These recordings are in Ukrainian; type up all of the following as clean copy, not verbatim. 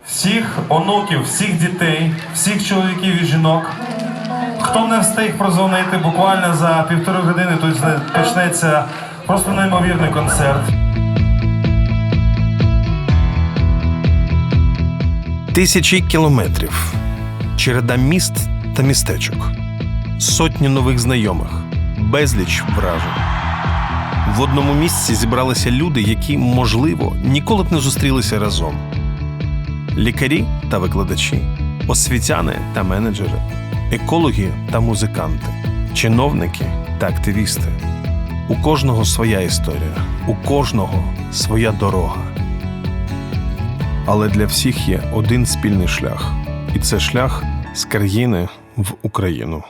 Всіх онуків, всіх дітей, всіх чоловіків і жінок, хто не встиг прозвонити, буквально за 1,5 години тут почнеться просто неймовірний концерт. Тисячі кілометрів, череда міст та містечок, сотні нових знайомих, безліч вражень. В одному місці зібралися люди, які, можливо, ніколи б не зустрілися разом. Лікарі та викладачі, освітяни та менеджери, екологи та музиканти, чиновники та активісти. У кожного своя історія, у кожного своя дорога. Але для всіх є один спільний шлях. І це шлях з країни в Україну.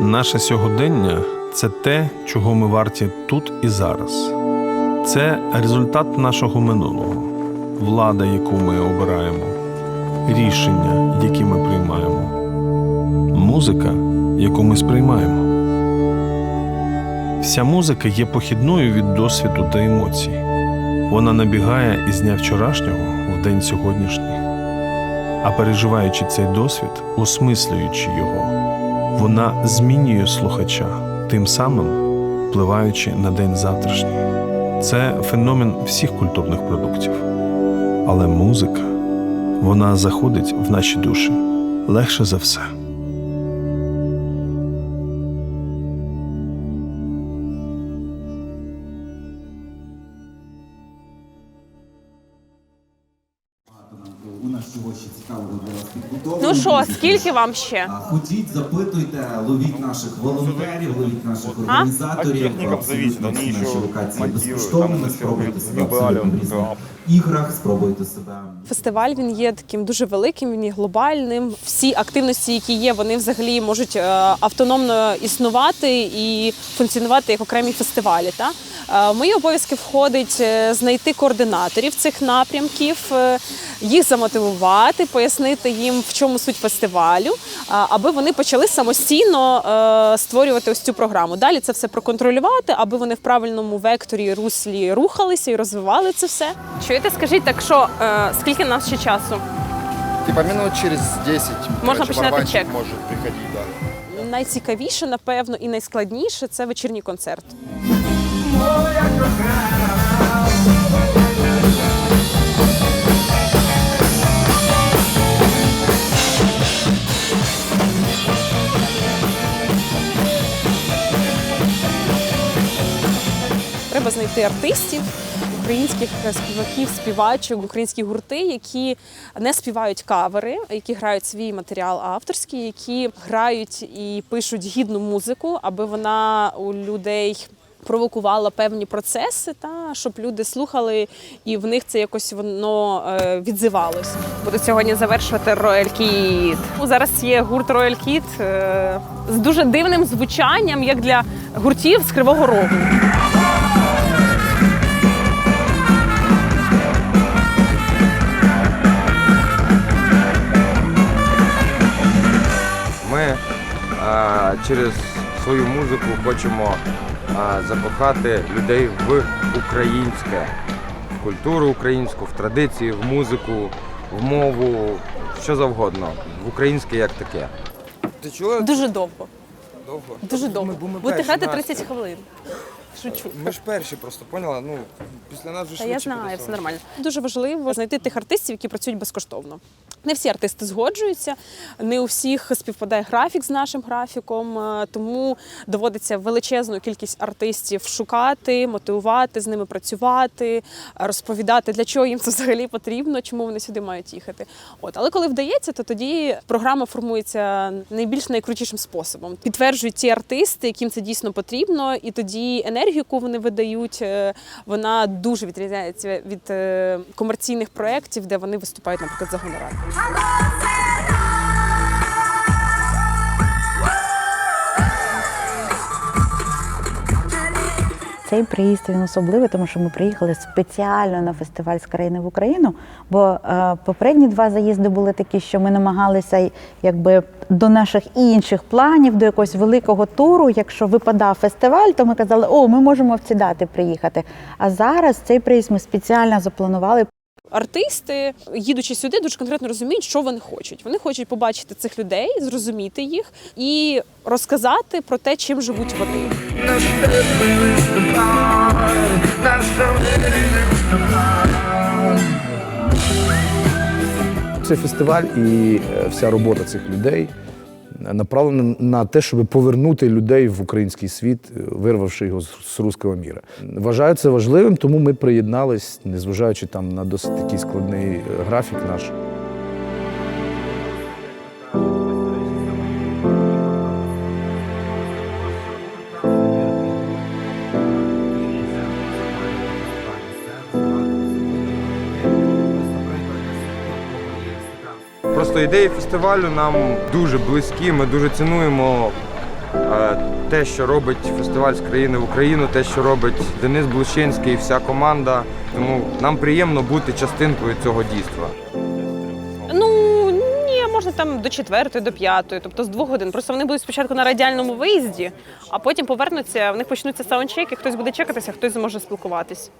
Наше сьогодення – це те, чого ми варті тут і зараз. Це результат нашого минулого, влада, яку ми обираємо, рішення, які ми приймаємо, музика, яку ми сприймаємо. Вся музика є похідною від досвіду та емоцій. Вона набігає із дня вчорашнього в день сьогоднішній. А переживаючи цей досвід, осмислюючи його, вона змінює слухача, тим самим впливаючи на день завтрашній. Це феномен всіх культурних продуктів. Але музика, вона заходить в наші душі легше за все. У нас всього ще цікавого для вас підготовлено. Ну що, скільки вам ще? Ходіть, запитуйте, ловіть наших волонтерів, ловіть наших організаторів. Абсолютно всі наші локації безкоштовні. Спробуйте себе абсолютно в різних іграх, спробуйте себе. Фестиваль, він є таким дуже великим, він є глобальним. Всі активності, які є, вони взагалі можуть автономно існувати і функціонувати як окремі фестивалі. В мої обов'язки входить знайти координаторів цих напрямків, їх замотивувати, пояснити їм, в чому суть фестивалю, аби вони почали самостійно створювати ось цю програму. Далі це все проконтролювати, аби вони в правильному векторі, руслі рухалися і розвивали це все. Чуєте, скажіть, так що, скільки нас ще часу? Типа минут через 10. Можна починати чек. Может приходить, да. Найцікавіше, напевно, і найскладніше – це вечірній концерт. Треба знайти артистів, українських співаків, співачок, українські гурти, які не співають кавери, які грають свій матеріал авторський, які грають і пишуть гідну музику, аби вона у людей провокувала певні процеси, щоб люди слухали і в них це якось воно відзивалось. Буду сьогодні завершувати Royal Kid. Зараз є гурт Royal Kid з дуже дивним звучанням, як для гуртів з Кривого Рогу. Ми через свою музику хочемо закохати людей в українське, в культуру українську, в традиції, в музику, в мову, що завгодно, в українське як таке. Ти чула? Дуже довго. Довго? Дуже довго. Будете грати 30 хвилин. Шучу. Ми ж перші просто, поняла? Ну, після нас вже Та швидше я знаю, буде все все. нормально. Дуже важливо знайти тих артистів, які працюють безкоштовно. Не всі артисти згоджуються, не у всіх співпадає графік з нашим графіком, тому доводиться величезну кількість артистів шукати, мотивувати, з ними працювати, розповідати, для чого їм це взагалі потрібно, чому вони сюди мають їхати. Але коли вдається, то тоді програма формується найкрутішим способом. Підтверджують ті артисти, яким це дійсно потрібно, і тоді енергію, яку вони видають, вона дуже відрізняється від комерційних проєктів, де вони виступають, наприклад, за гонорар. Цей приїзд він особливий, тому що ми приїхали спеціально на фестиваль «З країни в Україну», бо попередні 2 заїзди були такі, що ми намагалися якби до наших інших планів, до якогось великого туру. Якщо випадав фестиваль, то ми казали, ми можемо в ці дати приїхати. А зараз цей приїзд ми спеціально запланували. Артисти, їдучи сюди, дуже конкретно розуміють, що вони хочуть. Вони хочуть побачити цих людей, зрозуміти їх і розказати про те, чим живуть вони. Цей фестиваль і вся робота цих людей направлена на те, щоб повернути людей в український світ, вирвавши його з руського міра. Вважаю це важливим, тому ми приєднались, незважаючи там на досить такий складний графік наш. Просто ідеї фестивалю нам дуже близькі, ми дуже цінуємо те, що робить фестиваль «З країни в Україну», те, що робить Денис Блущинський і вся команда. Тому нам приємно бути частинкою цього дійства. Ні, можна там до 4-ї, до 5-ї, тобто з 2 годин. Просто вони будуть спочатку на радіальному виїзді, а потім повернуться, в них почнуться саундчеки, хтось буде чекатися, хтось зможе спілкуватись.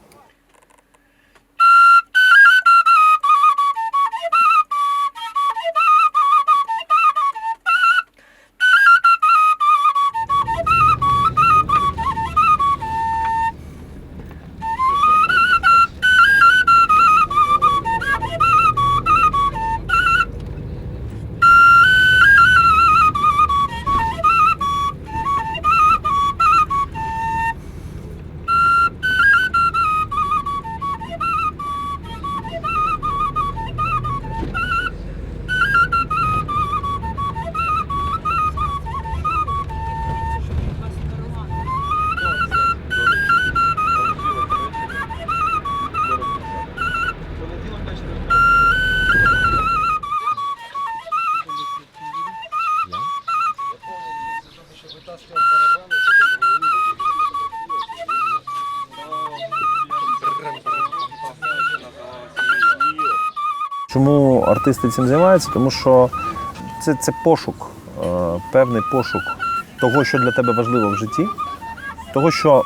Чому артисти цим займаються? Тому що це пошук, певний пошук того, що для тебе важливо в житті, того, що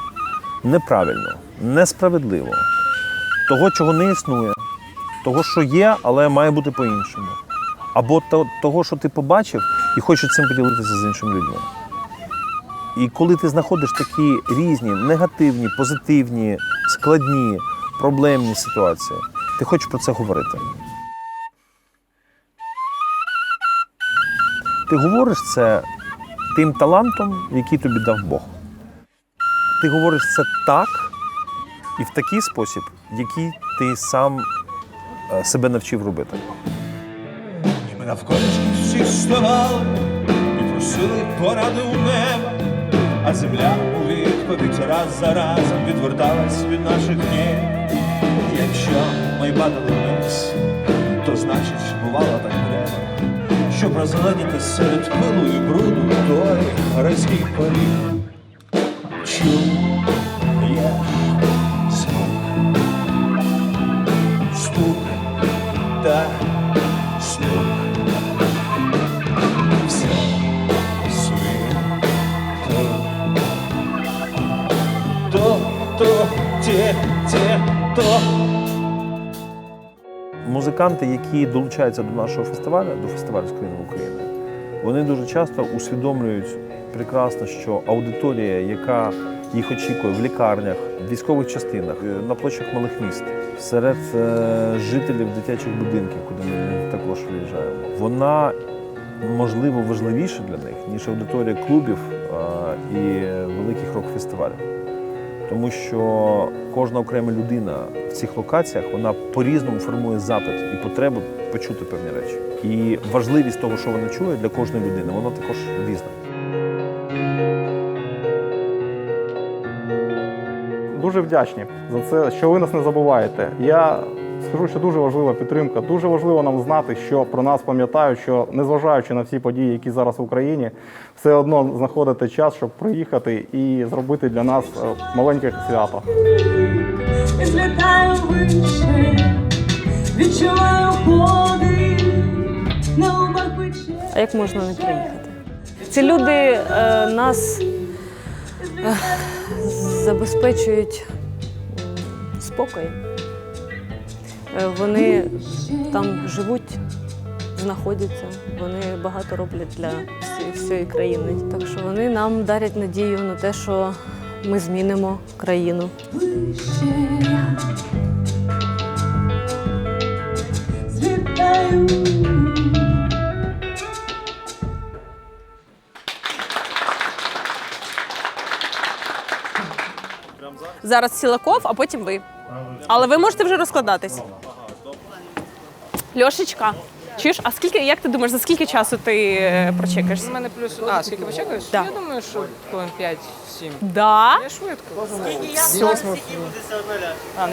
неправильно, несправедливо, того, чого не існує, того, що є, але має бути по-іншому. Або того, що ти побачив і хочеш цим поділитися з іншими людьми. І коли ти знаходиш такі різні, негативні, позитивні, складні, проблемні ситуації, ти хочеш про це говорити. Ти говориш це тим талантом, який тобі дав Бог. Ти говориш це так і в такий спосіб, який ти сам себе навчив робити. І ми навколішки всі вставали і просили поради у неба, а земля у відповідь раз за разом відверталась від наших днів. Якщо ми падали вниз, то значить бувало так треба, щоб розгладіти серед пилу і бруду той разький поріг. Чуєш звук, стук та стук. Все світло, то. Музиканти, які долучаються до нашого фестивалю, до фестивалю «З країни в Україну», вони дуже часто усвідомлюють прекрасно, що аудиторія, яка їх очікує в лікарнях, в військових частинах, на площах малих міст, серед жителів дитячих будинків, куди ми також виїжджаємо. Вона, можливо, важливіша для них, ніж аудиторія клубів і великих рок-фестивалів. Тому що кожна окрема людина в цих локаціях, вона по-різному формує запит і потребу почути певні речі. І важливість того, що вона чує, для кожної людини, вона також різна. Дуже вдячні за це, що ви нас не забуваєте. Я скажу, що дуже важлива підтримка, дуже важливо нам знати, що про нас пам'ятають, що незважаючи на всі події, які зараз в Україні, все одно знаходите час, щоб приїхати і зробити для нас маленьке свято. Злітаю вище, відчуваю подих, на лобах пече. А як можна не приїхати? Ці люди нас забезпечують спокій. Вони там живуть, знаходяться, вони багато роблять для всієї країни. Так що вони нам дарять надію на те, що ми змінимо країну. Злітаю. Зараз Сілаков, а потім ви. Але ви можете вже розкладатись. Льошечка, чуєш, а скільки, як ти думаєш, за скільки часу ти прочекаєшся? У мене плюс... скільки почекаєш? Да. Я думаю, що хвилин 5-7. Да? Я швидко.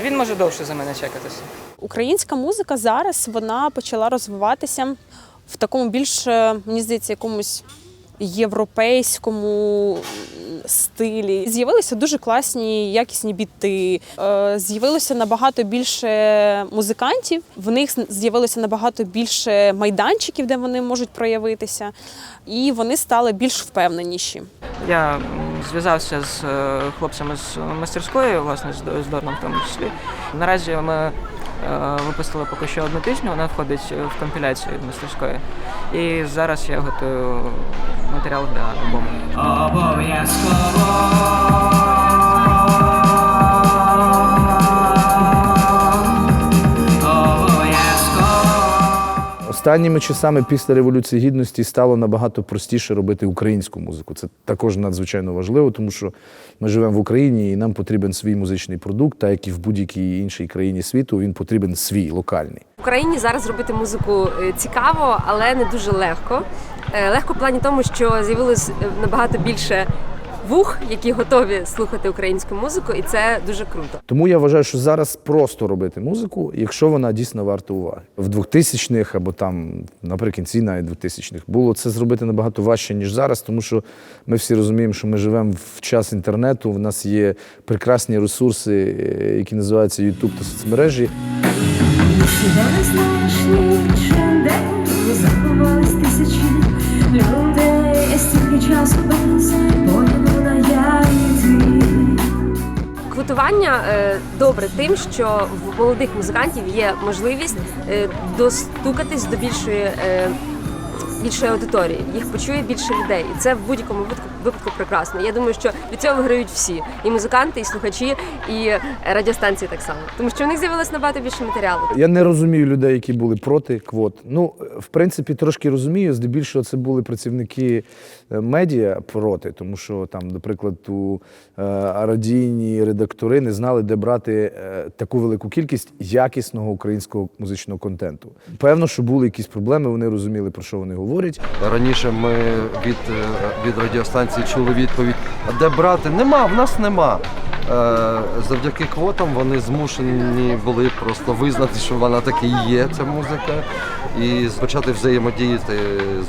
Він може довше за мене чекатися. Українська музика зараз, вона почала розвиватися в такому більш, мені здається, якомусь європейському стилі. З'явилися дуже класні, якісні біти, з'явилося набагато більше музикантів, в них з'явилося набагато більше майданчиків, де вони можуть проявитися, і вони стали більш впевненіші. Я зв'язався з хлопцями з мастерської, власне, з Дорном в тому числі. Наразі ми випустили поки що одну пісню, вона входить в компіляцію від мастерської. І зараз я готую матеріал для альбому. Останніми часами після Революції Гідності стало набагато простіше робити українську музику. Це також надзвичайно важливо, тому що ми живемо в Україні і нам потрібен свій музичний продукт, так як і в будь-якій іншій країні світу, він потрібен свій, локальний. В Україні зараз робити музику цікаво, але не дуже легко. Легко в плані тому, що з'явилось набагато більше вух, які готові слухати українську музику, і це дуже круто. Тому я вважаю, що зараз просто робити музику, якщо вона дійсно варта уваги. В 2000-х або там наприкінці навіть 2000-х було це зробити набагато важче, ніж зараз, тому що ми всі розуміємо, що ми живемо в час інтернету, в нас є прекрасні ресурси, які називаються YouTube та соцмережі. Заховались тисячі людей, стільки часу без поділу на я і ти. Квотування добре тим, що в молодих музикантів є можливість достукатись до більшої аудиторії. Їх почує більше людей. І це в будь-якому випадку прекрасно. Я думаю, що від цього виграють всі. І музиканти, і слухачі, і радіостанції так само. Тому що у них з'явилось набагато більше матеріалу. Я не розумію людей, які були проти квот. Ну, в принципі, трошки розумію. Здебільшого це були працівники медіа проти, тому що там, наприклад, радійні редактори не знали, де брати таку велику кількість якісного українського музичного контенту. Певно, що були якісь проблеми, вони розуміли, про що вони говорять. Раніше ми від радіостанції чули відповідь, а де брати? Нема, в нас нема. Завдяки квотам вони змушені були просто визнати, що вона таки є, ця музика, і почати взаємодіяти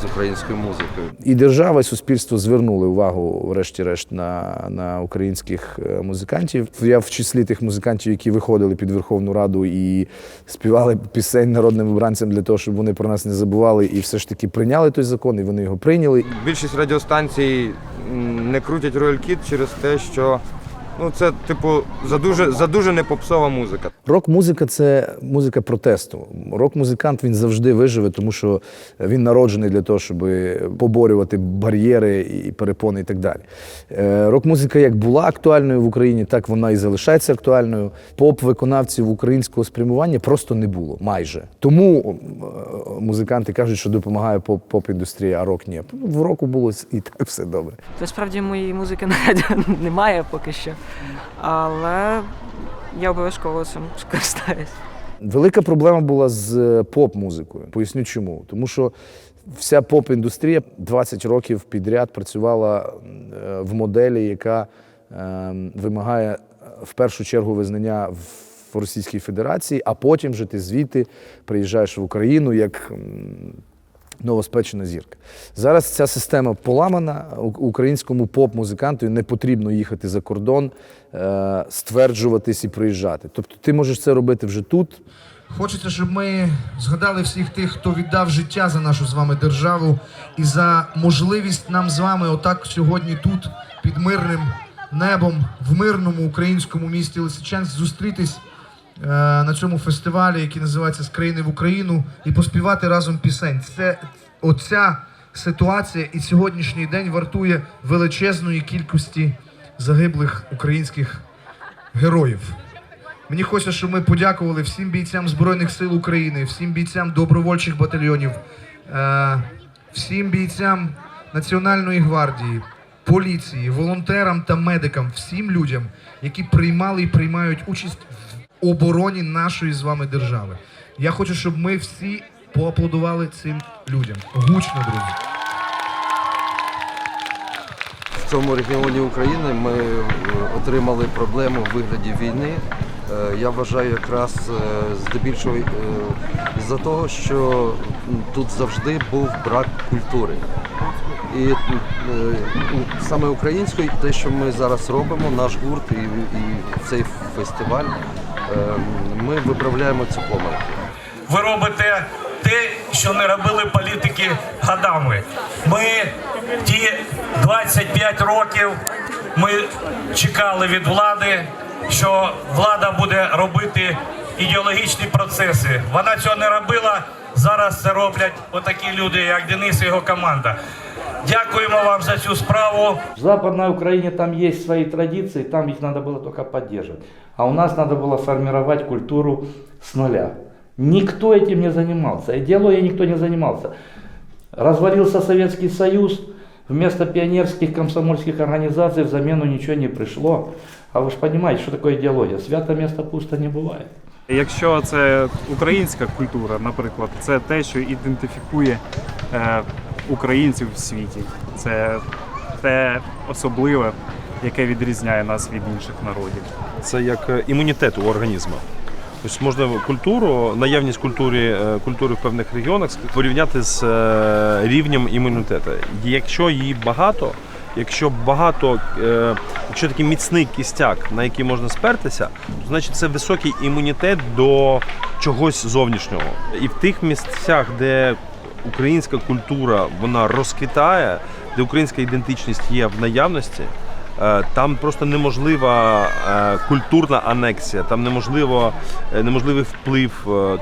з українською музикою. І держава, і суспільство звернули увагу, врешті-решт, на українських музикантів. Я в числі тих музикантів, які виходили під Верховну Раду і співали пісень народним обранцям для того, щоб вони про нас не забували, і все ж таки прийняли той закон, і вони його прийняли. Більшість радіостанцій не крутять роялькіт через те, що Ну це, типу, за дуже не попсова музика. Рок-музика – це музика протесту. Рок-музикант, він завжди виживе, тому що він народжений для того, щоб поборювати бар'єри і перепони і так далі. Рок-музика як була актуальною в Україні, так вона і залишається актуальною. Поп-виконавців українського спрямування просто не було, майже. Тому музиканти кажуть, що допомагає поп-індустрія, а рок ні. В року було і так все добре. Насправді моєї музики на радіо немає поки що, але я обов'язково цим скористаюсь. Велика проблема була з поп-музикою. Поясню чому. Тому що вся поп-індустрія 20 років підряд працювала в моделі, яка вимагає в першу чергу визнання в Російській Федерації, а потім вже ти звідти приїжджаєш в Україну як новоспечена зірка. Зараз ця система поламана. Українському поп-музиканту не потрібно їхати за кордон, стверджуватись і приїжджати. Тобто ти можеш це робити вже тут. Хочеться, щоб ми згадали всіх тих, хто віддав життя за нашу з вами державу і за можливість нам з вами отак сьогодні тут, під мирним небом, в мирному українському місті Лисичанськ зустрітись на цьому фестивалі, який називається «З країни в Україну», і поспівати разом пісень. Оця ситуація і сьогоднішній день вартує величезної кількості загиблих українських героїв. Мені хочеться, щоб ми подякували всім бійцям Збройних сил України, всім бійцям добровольчих батальйонів, всім бійцям Національної гвардії, поліції, волонтерам та медикам, всім людям, які приймали і приймають участь в обороні нашої з вами держави. Я хочу, щоб ми всі поаплодували цим людям. Гучно, друзі. В цьому регіоні України ми отримали проблему в вигляді війни. Я вважаю якраз здебільшого із-за того, що тут завжди був брак культури. І саме українською, те, що ми зараз робимо, наш гурт і цей фестиваль, ми виправляємо цю помилку. Ви робите те, що не робили політики годами. Ми ті 25 років ми чекали від влади, що влада буде робити ідеологічні процеси. Вона цього не робила, зараз це роблять отакі люди, як Денис і його команда. Дякуємо вам за цю справу. В Западной Украине там есть свои традиции, там их надо было только поддерживать. А у нас надо было формировать культуру с нуля. Никто этим не занимался, идеологией никто не занимался. Развалился Советский Союз, вместо пионерских комсомольских организаций в замену ничего не пришло. А ви ж розумієте, що таке ідеологія? Свято місто пусто не буває. Якщо це українська культура, наприклад, це те, що ідентифікує українців в світі. Це те особливе, яке відрізняє нас від інших народів. Це як імунітет у організму. Тобто можна культуру, наявність культури в певних регіонах порівняти з рівнем імунітету. Якщо її багато, якщо такий міцний кістяк, на який можна спертися, то значить це високий імунітет до чогось зовнішнього. І в тих місцях, де українська культура вона розквітає, де українська ідентичність є в наявності, там просто неможлива культурна анексія, там неможливий вплив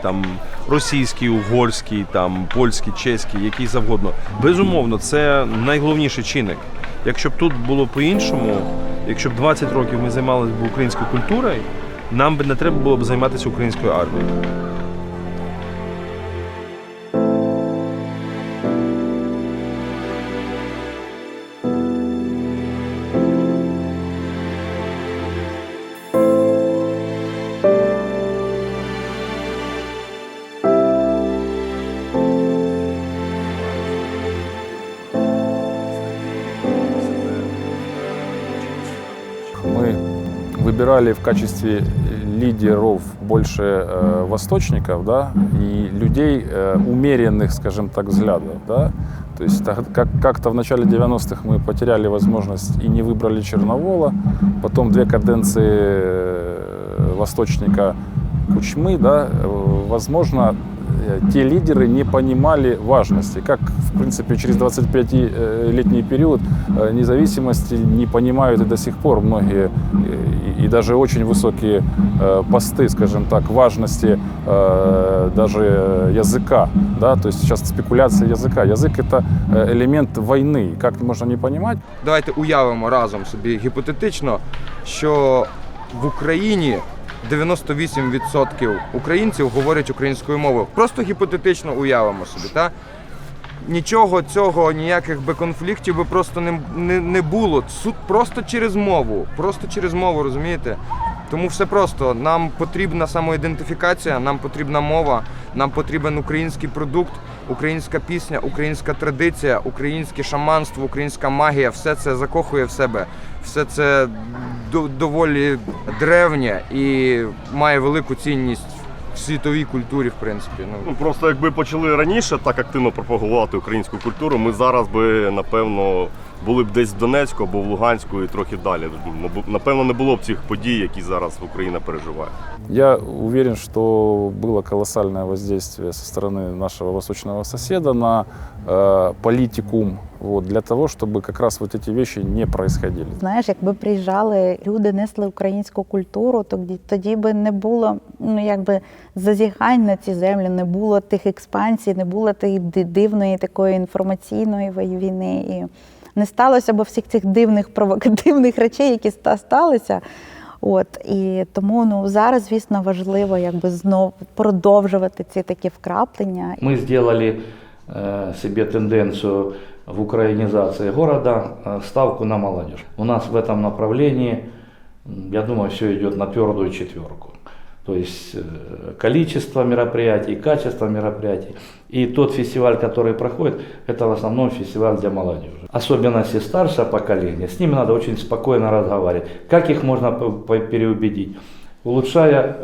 там, російський, угорський, там, польський, чеський, який завгодно. Безумовно, це найголовніший чинник. Якщо б тут було по-іншому, якщо б 20 років ми займалися б українською культурою, нам би не треба було б займатися українською армією. Мы выбирали в качестве лидеров больше восточников, да, и людей умеренных, скажем так, взглядов, да. То есть как-то в начале 90-х мы потеряли возможность и не выбрали Черновола, потом 2 каденции восточника Кучмы, да, возможно, те лидеры не понимали важности. Как, в принципе, через 25-летний период независимости не понимают и до сих пор многие, и даже очень высокие посты, скажем так, важности даже языка. Да? То есть сейчас спекуляция языка. Язык – это элемент войны. Как можно не понимать? Давайте уявимо разом собі гіпотетично, що в Україні 98% українців говорять українською мовою. Просто гіпотетично уявимо собі, так? Нічого цього, ніяких би конфліктів би просто не було. Суд просто через мову, розумієте? Тому все просто. Нам потрібна самоідентифікація, нам потрібна мова, нам потрібен український продукт, українська пісня, українська традиція, українське шаманство, українська магія. Все це закохує в себе. Все це доволі древнє і має велику цінність в світовій культурі, в принципі. Ну, просто якби почали раніше так активно пропагувати українську культуру, ми зараз би, напевно, були б десь в Донецьку або в Луганську і трохи далі. Напевно, не було б цих подій, які зараз Україна переживає. Я уверен, что было колоссальное воздействие со стороны нашего восточного соседа на политикум, вот, для того, чтобы как раз вот эти вещи не происходили. Знаєш, якби приїжджали люди, несли українську культуру, тоді би не було зазіхань на ці землі, не було тих експансій, не було тієї дивної такої інформаційної війни. І не сталося б всіх цих дивних провокативних речей, які сталися. І тому зараз, звісно, важливо знову продовжувати ці такі вкраплення. Ми зробили себе тенденцію в украинизации города, ставку на молодежь. У нас в этом направлении, я думаю, все идет на твердую четверку. То есть количество мероприятий, качество мероприятий. И тот фестиваль, который проходит, это в основном фестиваль для молодежи. Особенности старшего поколения, с ними надо очень спокойно разговаривать. Как их можно переубедить? Улучшая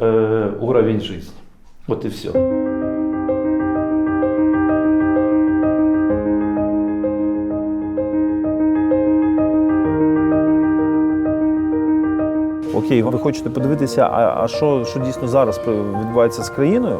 уровень жизни. Вот и все. Окей, ви хочете подивитися, а що дійсно зараз відбувається з країною,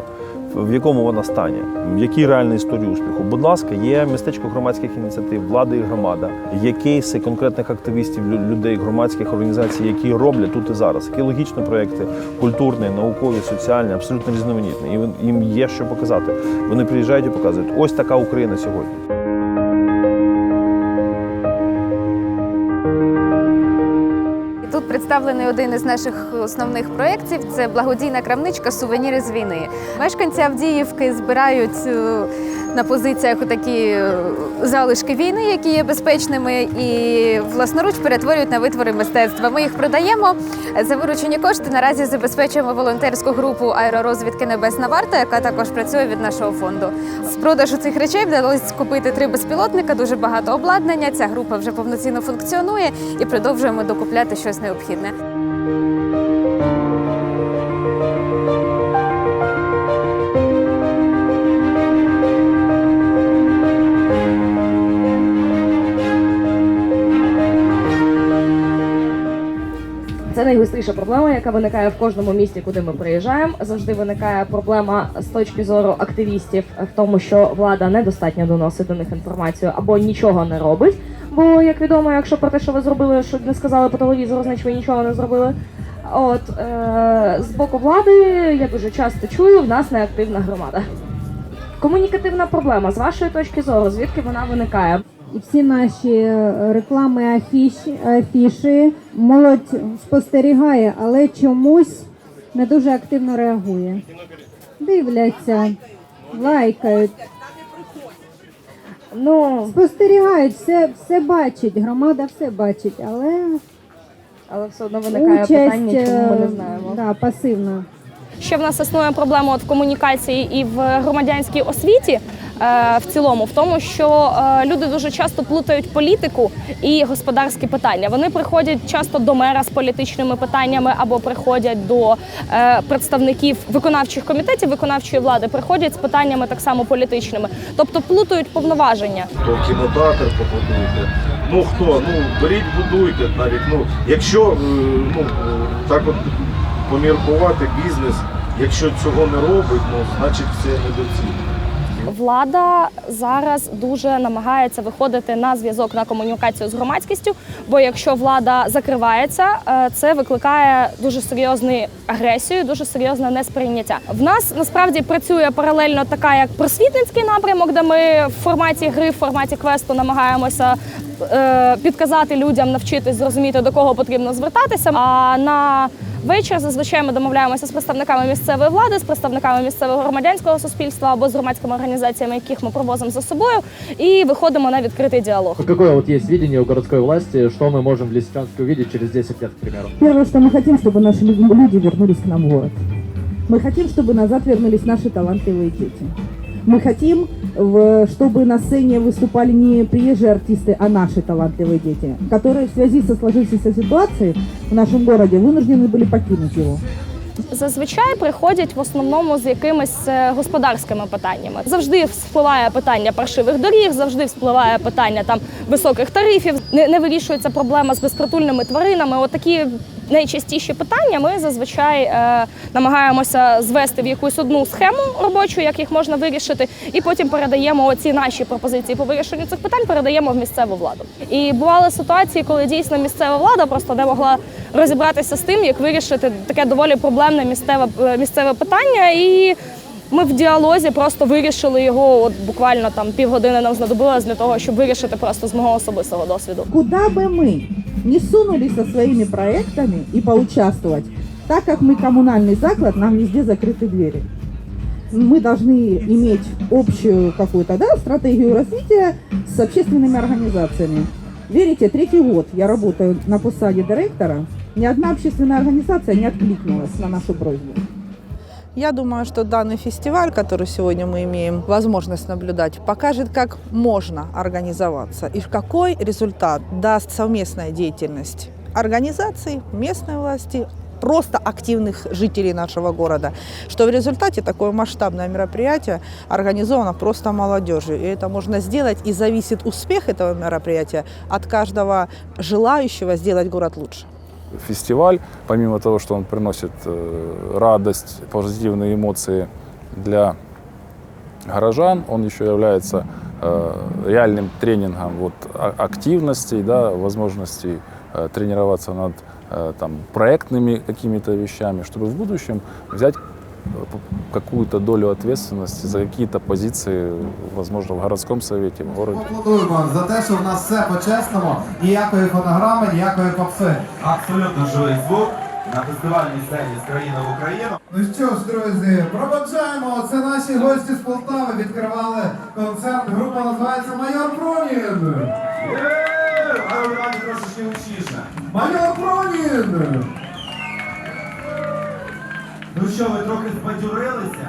в якому вона стані, який реальний історії успіху. Будь ласка, є містечко громадських ініціатив, влада і громада, є кейси конкретних активістів, людей, громадських організацій, які роблять тут і зараз, які логічні проєкти, культурні, наукові, соціальні, абсолютно різноманітні. І їм є що показати. Вони приїжджають і показують, ось така Україна сьогодні. Тут представлений один із наших основних проєктів – це благодійна крамничка «Сувеніри з війни». Мешканці Авдіївки збирають на позиціях такі залишки війни, які є безпечними, і власноруч перетворюють на витвори мистецтва. Ми їх продаємо. За виручені кошти наразі забезпечуємо волонтерську групу аеророзвідки «Небесна варта», яка також працює від нашого фонду. З продажу цих речей вдалося купити 3 безпілотника, дуже багато обладнання. Ця група вже повноцінно функціонує і продовжуємо докупляти щось необхідне. Це найгостріша проблема, яка виникає в кожному місті, куди ми приїжджаємо. Завжди виникає проблема з точки зору активістів в тому, що влада недостатньо доносить до них інформацію або нічого не робить. Бо, як відомо, якщо про те, що ви зробили, що не сказали по телевізору, значить ви нічого не зробили. З боку влади я дуже часто чую, в нас неактивна громада. Комунікативна проблема, з вашої точки зору, звідки вона виникає? І всі наші реклами, афіші, молодь спостерігає, але чомусь не дуже активно реагує. Дивляться, лайкають. Спостерігають, все бачить, громада все бачить, але все одно виникає питання, чому ми не знаємо. Да, пасивно. Ще в нас існує проблема в комунікації і в громадянській освіті в цілому, в тому, що люди дуже часто плутають політику і господарські питання. Вони приходять часто до мера з політичними питаннями або приходять до представників виконавчих комітетів, виконавчої влади, приходять з питаннями так само політичними. Тобто плутають повноваження. То кінотеатр побудуйте. Беріть, будуйте навіть. Якщо так от поміркувати бізнес, Якщо цього не робить, значить це недоцільно. Влада зараз дуже намагається виходити на зв'язок, на комунікацію з громадськістю, бо якщо влада закривається, це викликає дуже серйозну агресію, дуже серйозне несприйняття. В нас насправді працює паралельно така як просвітницький напрямок, де ми в форматі гри, в форматі квесту намагаємося підказати людям, навчитись зрозуміти, до кого потрібно звертатися. А на вечір зазвичай ми домовляємося з представниками місцевої влади, з представниками місцевого громадянського суспільства або з громадськими організаціями, яких ми привозимо за собою, і виходимо на відкритий діалог. Какое вот есть видение у городской власти, что мы можем в Лисичанске увидеть через 10 лет, к примеру? Первое, что мы хотим, чтобы наши люди вернулись к нам в город. Мы хотим, чтобы назад вернулись наши талантливые дети. Мы хотим, чтобы на сцене выступали не приезжие артисты, а наши талантливые дети, которые в связи со сложившейся ситуацией в нашем городе вынуждены были покинуть его. Зазвичай приходять в основному з якимись господарськими питаннями. Завжди вспливає питання паршивих доріг, завжди вспливає питання там високих тарифів, не вирішується проблема з безпритульними тваринами. От такі найчастіші питання ми зазвичай намагаємося звести в якусь одну схему робочу, як їх можна вирішити, і потім передаємо оці наші пропозиції по вирішенню цих питань, передаємо в місцеву владу. І бували ситуації, коли дійсно місцева влада просто не могла розібратися з тим, як вирішити таке доволі проблемне місцеве питання, і ми в діалозі просто вирішили його, от буквально там півгодини нам знадобилось для того, щоб вирішити просто з мого особистого досвіду. Куда бы мы не сунулись со своими проектами и поучаствовать, так как мы коммунальный заклад, нам везде закрыты двери. Мы должны иметь общую какую-то стратегию развития с общественными организациями. Верите, 3-й год я работаю на посаде директора, ни одна общественная организация не откликнулась на нашу просьбу. Я думаю, что данный фестиваль, который сегодня мы имеем возможность наблюдать, покажет, как можно организоваться и какой результат даст совместная деятельность организаций, местной власти, просто активных жителей нашего города, что в результате такое масштабное мероприятие организовано просто молодежью. И это можно сделать, и зависит успех этого мероприятия от каждого желающего сделать город лучше. Фестиваль, помимо того, что он приносит радость, позитивные эмоции для горожан, он еще является реальным тренингом активностей, возможностей тренироваться над проектными какими-то вещами, чтобы в будущем взять какую-то долю ответственности за какие-то позиции, возможно, в городском совете, в городе. Аплодуємо за те, що в нас все по-чесному, ніякої фонограми, ніякої попси. Абсолютно живий звук на фестивальній сцені з країни в Україну. Ну що ж, друзі, проводжаємо. Це наші гості з Полтави відкривали концерт. Група називається «Майор Пронін». А ви раді трошечки гучніше. «Майор Пронін». Ну що, ви трохи збадьорилися?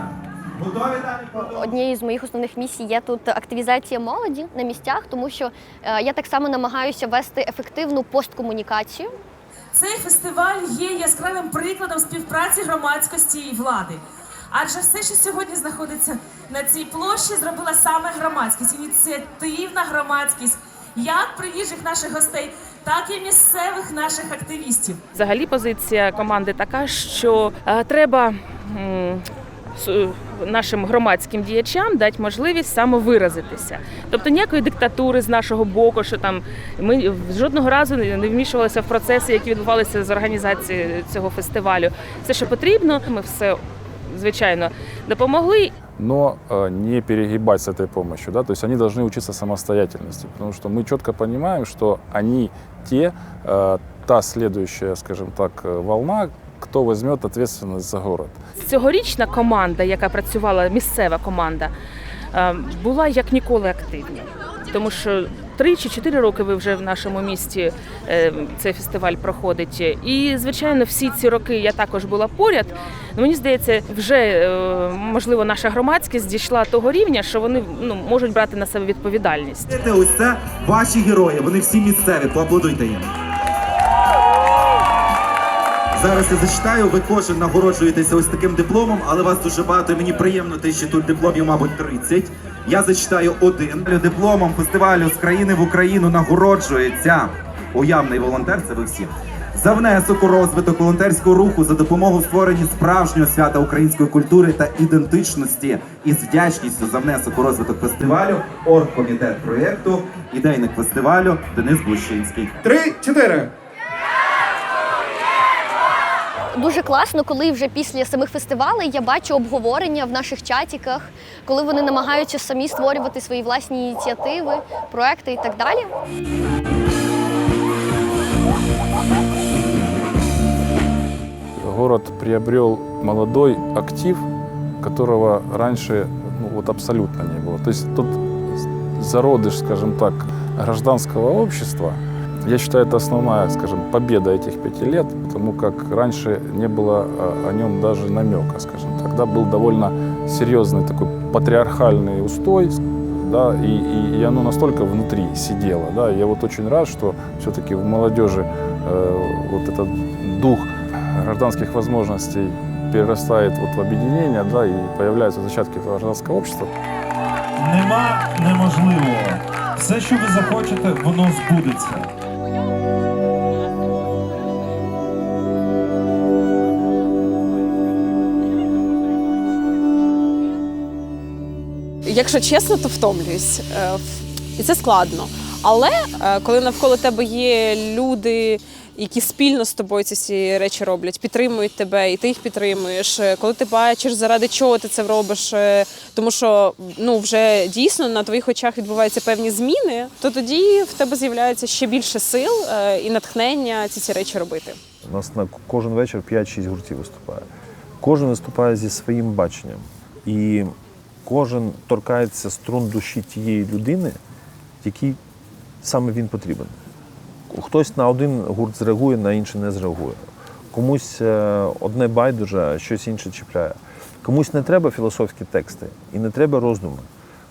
Готові далі? Однією з моїх основних місій є тут активізація молоді на місцях, тому що я так само намагаюся вести ефективну посткомунікацію. Цей фестиваль є яскравим прикладом співпраці громадськості і влади. Адже все, що сьогодні знаходиться на цій площі, зробила саме громадськість, ініціативна громадськість, як приїжджих наших гостей, так і місцевих наших активістів. Взагалі позиція команди така, що треба нашим громадським діячам дати можливість самовиразитися. Тобто ніякої диктатури з нашого боку, що там ми жодного разу не вмішувалися в процеси, які відбувалися з організації цього фестивалю. Все, що потрібно, ми все, звичайно, допомогли. Но не перегибать с этой помощью, то есть они должны учиться самостоятельности, потому что мы четко понимаем, что они та следующая, скажем так, волна, хто візьме відповідальність за город. Цьогорічна команда, яка працювала, місцева команда, була як ніколи активна. Тому що 3 чи 4 роки ви вже в нашому місті цей фестиваль проходить. І, звичайно, всі ці роки я також була поряд. Мені здається, вже, можливо, наша громадськість дійшла того рівня, що вони можуть брати на себе відповідальність. Ось це ваші герої, вони всі місцеві, поаплодуйте їм. Зараз я зачитаю, ви кожен нагороджуєтеся ось таким дипломом, але вас дуже багато, і мені приємно те, що тут дипломів, мабуть, 30. Я зачитаю один. Дипломом фестивалю «З країни в Україну» нагороджується уявний волонтер, це ви всі. за внесок у розвиток волонтерського руху, за допомогу в створенні справжнього свята української культури та ідентичності і з вдячністю за внесок у розвиток фестивалю оргкомітет проєкту, ідейник фестивалю Денис Глущинський. 3-4. Дуже класно, коли вже після самих фестивалей я бачу обговорення в наших чатіках, коли вони намагаються самі створювати свої власні ініціативи, проекти і так далі. Город приобрел молодой актив, которого раньше абсолютно не было. То есть тут зародыш, скажем так, гражданского общества. Я считаю, это основная, скажем, победа этих 5 лет, потому как раньше не было о нем даже намека, скажем. Тогда был довольно серьезный такой патриархальный устой, да, и оно настолько внутри сидело. Да. Я вот очень рад, что все-таки в молодежи вот этот дух гражданских возможностей перерастает в объединение, да, и появляются зачатки гражданского общества. Нема неможливого. Все, що ви захочете, воно збудеться. Якщо чесно, то втомлююсь. І це складно. Але коли навколо тебе є люди, які спільно з тобою ці всі речі роблять, підтримують тебе, і ти їх підтримуєш, коли ти бачиш, заради чого ти це робиш, тому що вже дійсно на твоїх очах відбуваються певні зміни, то тоді в тебе з'являється ще більше сил і натхнення ці речі робити. У нас на кожен вечір 5-6 гуртів виступає. Кожен виступає зі своїм баченням. І кожен торкається струн душі тієї людини, якій саме він потрібен. Хтось на один гурт зреагує, на інший не зреагує. Комусь одне байдуже, а щось інше чіпляє. Комусь не треба філософські тексти і не треба роздуми.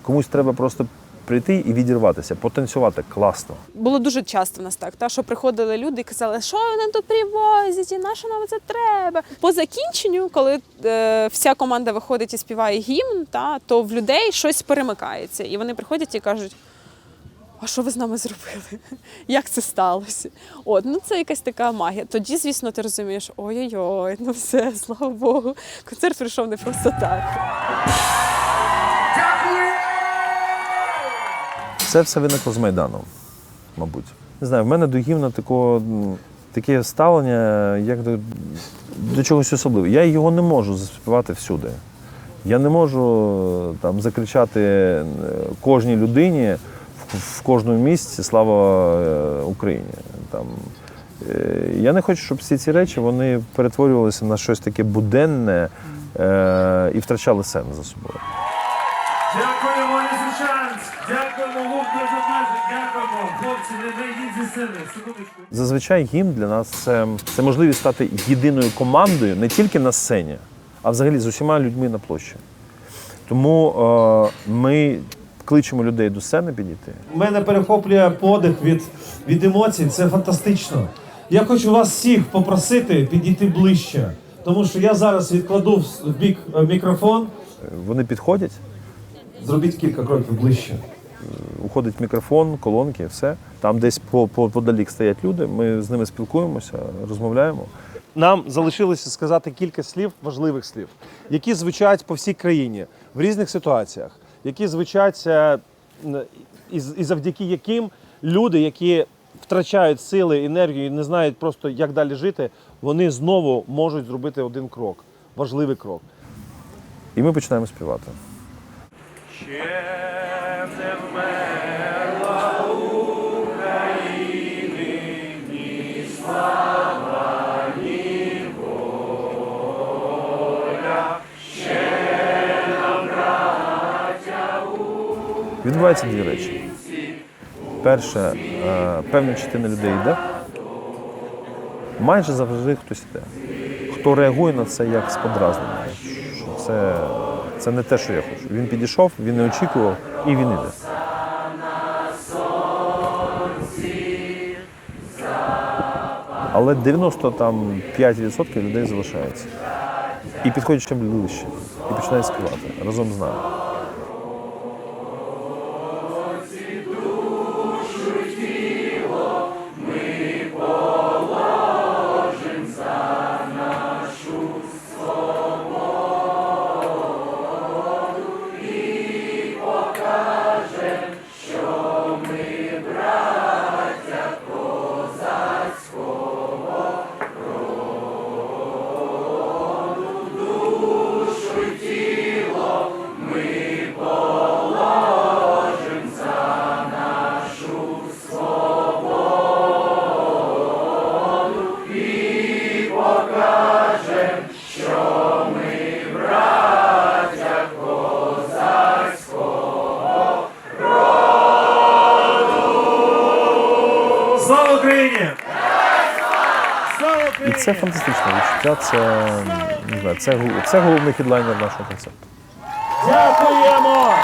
Комусь треба просто прийти і відірватися, потанцювати класно. Було дуже часто в нас так, що приходили люди і казали, що ви нам тут привозять, і на що нам це треба. По закінченню, коли вся команда виходить і співає гімн, то в людей щось перемикається. І вони приходять і кажуть, а що ви з нами зробили? Як це сталося? Це якась така магія. Тоді, звісно, ти розумієш, ой-ой-ой, все, слава Богу, концерт прийшов не просто так. Це все виникло з Майдану, мабуть. Не знаю, в мене до гімна таке ставлення, як до чогось особливого. Я його не можу заспівати всюди. Я не можу закричати кожній людині в кожному місці «Слава Україні». Я не хочу, щоб всі ці речі вони перетворювалися на щось таке буденне і втрачали сенс за собою. Дякуємо, Лисичанськ! Дякуємо, гурт без обмежень! Дякуємо, хлопці, не вийдіть зі сцени. Секундочку. Зазвичай гімн для нас це можливість стати єдиною командою не тільки на сцені, а взагалі з усіма людьми на площі. Тому ми кличемо людей до сцени підійти. У мене перехоплює подих від емоцій, це фантастично. Я хочу вас всіх попросити підійти ближче, тому що я зараз відкладу в бік мікрофон. Вони підходять. Зробіть кілька кроків ближче. Уходить мікрофон, колонки, все. Там десь подалік стоять люди, ми з ними спілкуємося, розмовляємо. Нам залишилося сказати кілька слів, важливих слів, які звучать по всій країні, в різних ситуаціях, які звучать і завдяки яким люди, які втрачають сили, енергію і не знають просто, як далі жити, вони знову можуть зробити один крок, важливий крок. І ми починаємо співати. Ще не вмерла України, ні слава, ні воля. Ще нам, браття, Відбуваються дві речі. Перше, певна частина людей йде. Майже завжди хтось йде. Хто реагує на це як з подразнення. Це не те, що я хочу. Він підійшов, він не очікував, і він іде. Але 95% людей залишається. І підходять ще ближче. І починають співати разом з нами. покажем, що ми браття козацького роду. Слава Україні! І це фантастичне відчуття, це, не знаю, це головний хедлайнер нашого концерту. Дякуємо!